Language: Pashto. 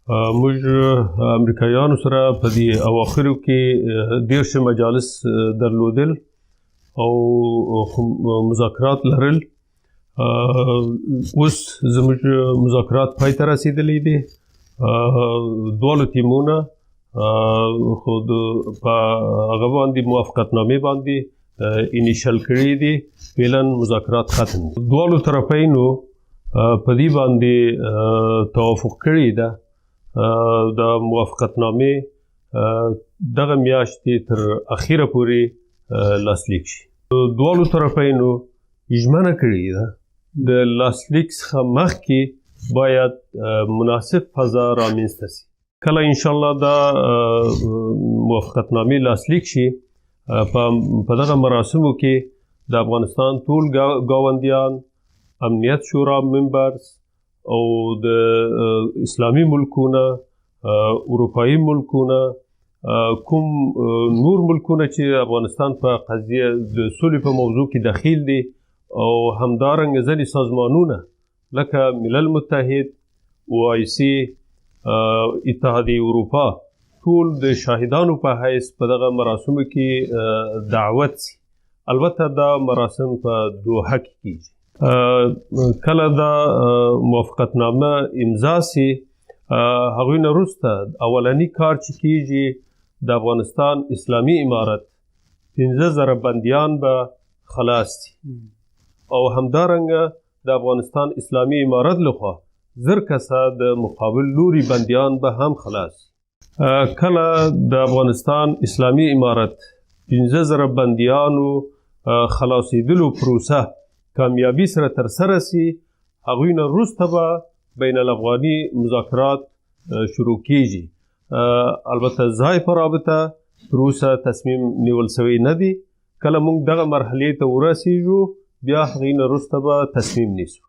موږ امریکایانو سره په دې اواخرو کې 10 مجالس درلودل او مذاکرات لرل. اوس زموږ مذاکرات پای ته رسېدلي دي. دواړو ټیمونه خو په هغه باندې موافقتنامې باندې انیشل کړي دي. فعلا مذاکرات ختم دي. دواړو طرفینو په دې باندې توافق کړی ده د موافقتنامې دغه میاشتې تر اخیره پورې لاسلیک شي. دواړو طرفینو ژمنه کړې ده د لاسلیک څخه مخکې باید مناسب فضا رامنځته شي. کله انشاءالله دا موافقتنامې لاسلیک شي، په دغه مراسمو کې د افغانستان ټول ګاونډیان، امنیت شورا ممبرز او د اسلامي ملکونه، اروپایي ملکونه، کوم نور ملکونه چې افغانستان په قضیه د سولې په موضوع کې دخیل دي، او همدارنګه ځینې سازمانونه لکه ملل متحد، OIC، اتحادیه اروپا، ټول د شاهدانو په حیث په دغه مراسمو کې دعوت شي. البته دا مراسم په دوحه کې کیږي. کله دا موافقتنامه امضا شي، هغوی نه وروسته اولنی کار چې کیږي د افغانستان اسلامي امارت 15,000 بندیان به خلاص شي، او همدارنګه د افغانستان اسلامي امارت لخوا 1000 کسه د مقابل لوري بندیان به هم خلاص شي. کله د افغانستان اسلامي امارت 15,000 بندیانو خلاصېدلو پروسه کامیابی سره ترسره شي، هغوی نه وروسته به بین الافغاني مذاکرات شروع کیږي. البته ځای په رابطه تر اوسه تصمیم نیول شوی نه دی. کله موږ دغه مرحلې ته ورسیږو، بیا هغې نه وروسته به تصمیم نیسو.